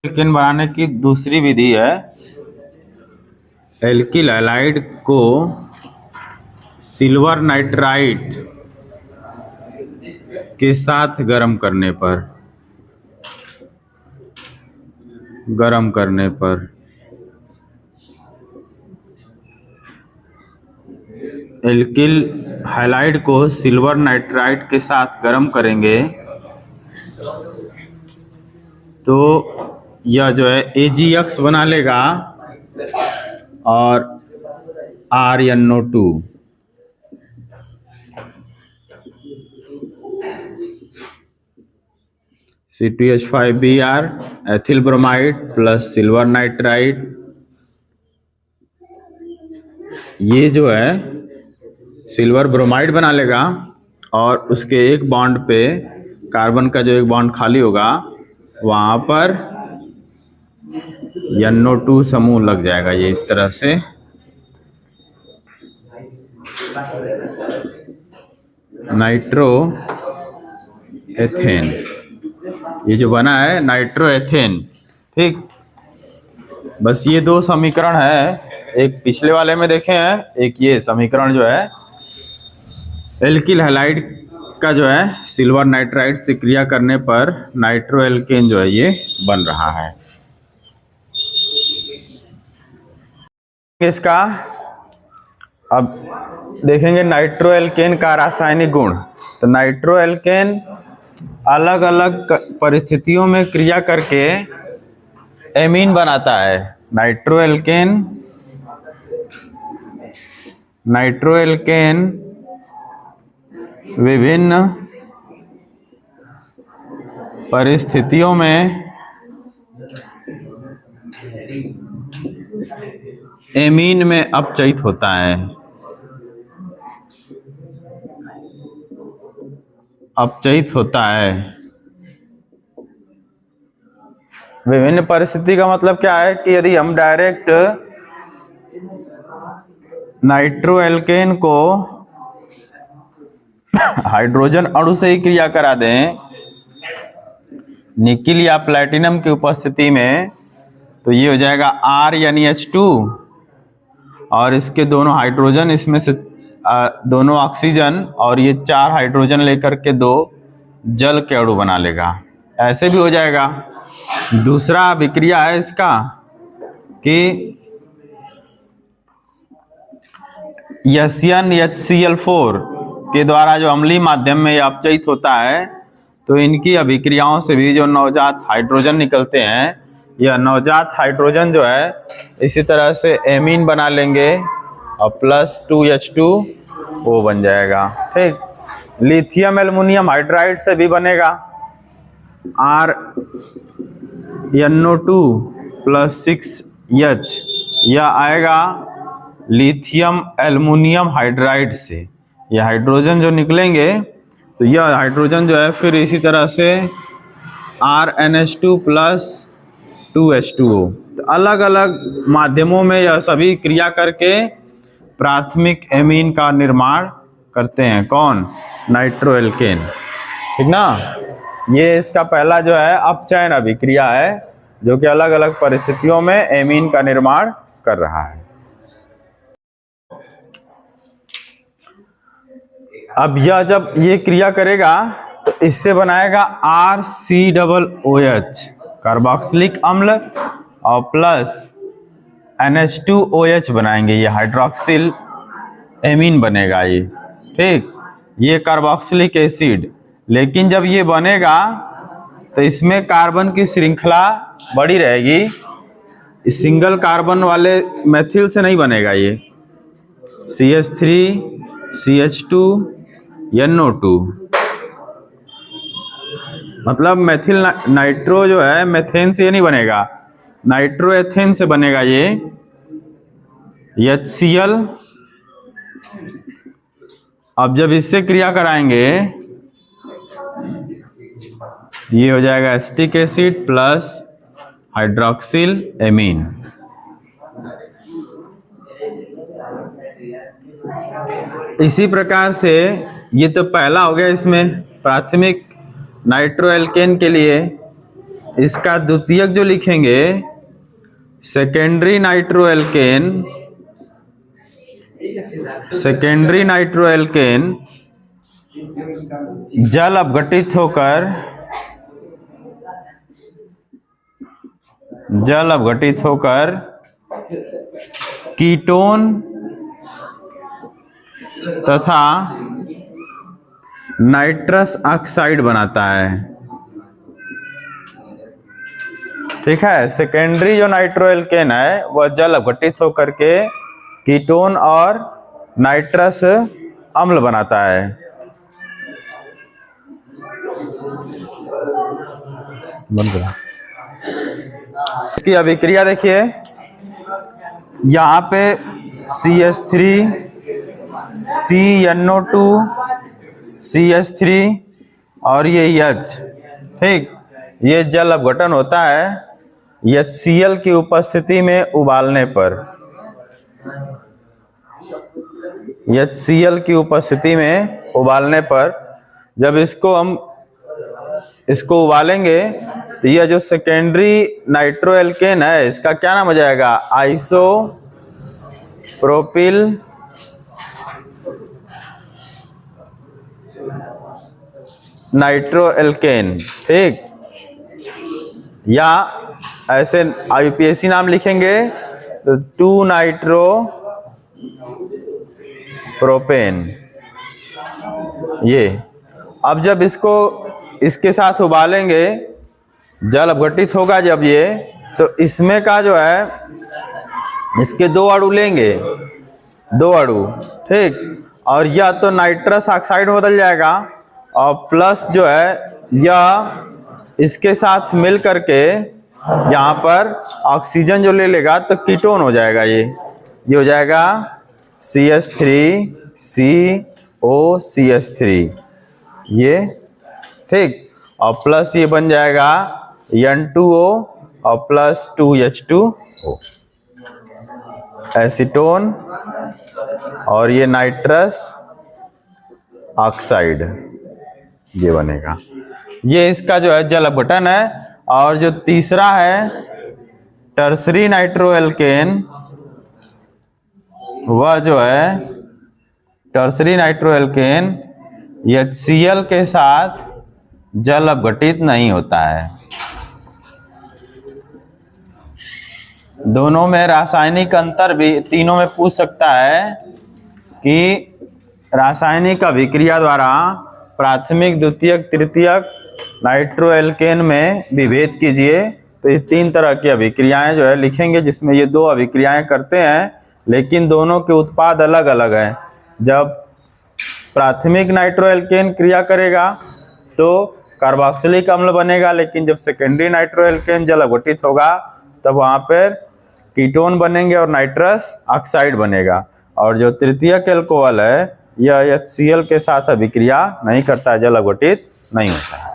Alkene बनाने की दूसरी विधि है एल्किल हैलाइड को सिल्वर नाइट्राइट के साथ गर्म करने पर एल्किल हैलाइड को सिल्वर नाइट्राइट के साथ गर्म करेंगे तो यह जो है AgX बना लेगा और RnO2 C2H5Br ethyl bromide plus silver nitrite, ये जो है सिल्वर ब्रोमाइड बना लेगा और उसके एक बॉन्ड पे कार्बन का जो एक बॉन्ड खाली होगा वहाँ पर NO2 समूह लग जाएगा। ये इस तरह से नाइट्रो एथेन, ये जो बना है नाइट्रो एथेन, ठीक। बस ये दो समीकरण है, एक पिछले वाले में देखे हैं, एक ये समीकरण जो है एल्किल हैलाइड का जो है सिल्वर नाइट्राइट से क्रिया करने पर नाइट्रो एल्केन जो है ये बन रहा है। इसका अब देखेंगे नाइट्रो एल्केन का रासायनिक गुण। तो नाइट्रो एल्केन अलग अलग परिस्थितियों में क्रिया करके एमीन बनाता है। नाइट्रो एल्केन विभिन्न परिस्थितियों में एमीन में अपचयित होता है। विभिन्न परिस्थिति का मतलब क्या है कि यदि हम डायरेक्ट नाइट्रो एल्केन को हाइड्रोजन अणु से ही क्रिया करा दें निकिल या प्लैटिनम की उपस्थिति में, तो ये हो जाएगा RNH2 और इसके दोनों हाइड्रोजन, इसमें से दोनों ऑक्सीजन और ये 4 हाइड्रोजन लेकर के 2 जल के अणु बना लेगा। ऐसे भी हो जाएगा। दूसरा विक्रिया है इसका कि NaHCl4 के द्वारा जो अम्लीय माध्यम में यह अपचयित होता है, तो इनकी अभिक्रियाओं से भी जो नवजात हाइड्रोजन निकलते हैं, यह नवजात हाइड्रोजन जो है इसी तरह से एमीन बना लेंगे और प्लस 2H2O बन जाएगा, ठीक। लिथियम एल्युमिनियम हाइड्राइड से भी बनेगा RnO2 प्लस 6H, यह आएगा लिथियम एल्युमिनियम हाइड्राइड से। यह हाइड्रोजन जो निकलेंगे तो यह हाइड्रोजन जो है फिर इसी तरह से RNH2 प्लस 2H2O। तो अलग अलग माध्यमों में यह सभी क्रिया करके प्राथमिक एमीन का निर्माण करते हैं। कौन? नाइट्रो एल्केन, ठीक ना। ये इसका पहला जो है अपचयन अभिक्रिया है जो कि अलग अलग परिस्थितियों में एमीन का निर्माण कर रहा है। अब यह जब ये क्रिया करेगा तो इससे बनाएगा RCOOH कार्बोक्सिलिक अम्ल और प्लस NH2OH बनाएंगे, ये हाइड्रोक्सिल एमीन बनेगा ये, ठीक। ये कार्बोक्सिलिक एसिड, लेकिन जब ये बनेगा तो इसमें कार्बन की श्रृंखला बड़ी रहेगी। सिंगल कार्बन वाले मेथिल से नहीं बनेगा ये, CH3 CH2 NO2, मतलब मेथिल नाइट्रो जो है मेथेन से ये नहीं बनेगा, नाइट्रो एथेन से बनेगा ये HCl। अब जब इससे क्रिया कराएंगे ये हो जाएगा acetic acid plus hydroxyl amine. इसी प्रकार से ये तो पहला हो गया इसमें प्राथमिक नाइट्रो एल्केन के लिए इसका द्वितीयक जो लिखेंगे सेकेंडरी नाइट्रोएल्केन, सेकेंडरी नाइट्रोएल्केन जल अपघटित होकर कीटोन तथा नाइट्रस ऑक्साइड बनाता है। ठीक है, सेकेंडरी जो नाइट्रोएल्केन है वह जल अपघटित होकर के कीटोन और नाइट्रस अम्ल बनाता है। इसकी अभिक्रिया देखिए, यहाँ पे CH3 CnO2 CH3 और ये H, ठीक, ये जल अपघटन होता है HCl की उपस्थिति में उबालने पर। HCl की उपस्थिति में उबालने पर जब इसको उबालेंगे तो यह जो सेकेंडरी नाइट्रोएल्केन है इसका क्या नाम हो जाएगा, आइसोप्रोपिल नाइट्रोएल्केन, ठीक, या ऐसे IUPAC नाम लिखेंगे तो 2 नाइट्रो प्रोपेन। ये अब जब इसको इसके साथ उबालेंगे, जल अपघटित होगा जब ये, तो इसमें का जो है इसके 2 अणु लेंगे, 2 अणु, ठीक, और यह तो नाइट्रस ऑक्साइड में बदल जाएगा और प्लस जो है यह इसके साथ मिल करके यहाँ पर ऑक्सीजन जो ले लेगा तो कीटोन हो जाएगा। ये हो जाएगा CH3COCH3, ये, ठीक, और प्लस ये बन जाएगा N2O और प्लस 2H2O, एसीटोन, और ये नाइट्रस ऑक्साइड, ये बनेगा। ये इसका जो है जल अपघटन है। और जो तीसरा है टर्सरी नाइट्रोएल्केन, वह जो है टर्सरी नाइट्रोएल्केन HCl के साथ जल अपघटित नहीं होता है। दोनों में रासायनिक अंतर भी तीनों में पूछ सकता है कि रासायनिक अभिक्रिया द्वारा प्राथमिक, द्वितीयक, तृतीयक नाइट्रोएल्केन में विभेद कीजिए। तो ये 3 तरह की अभिक्रियाएं जो है लिखेंगे, जिसमें ये 2 अभिक्रियाएं करते हैं लेकिन दोनों के उत्पाद अलग अलग हैं। जब प्राथमिक नाइट्रोएल्केन क्रिया करेगा तो कार्बोक्सिलिक अम्ल बनेगा, लेकिन जब सेकेंडरी नाइट्रोएल्केन जल अपघटित होगा तब वहाँ पर कीटोन बनेंगे और नाइट्रस ऑक्साइड बनेगा। और जो तृतीयक एल्कोहल है यह HCl के साथ अभिक्रिया नहीं करता है, जल अपघटित नहीं होता है।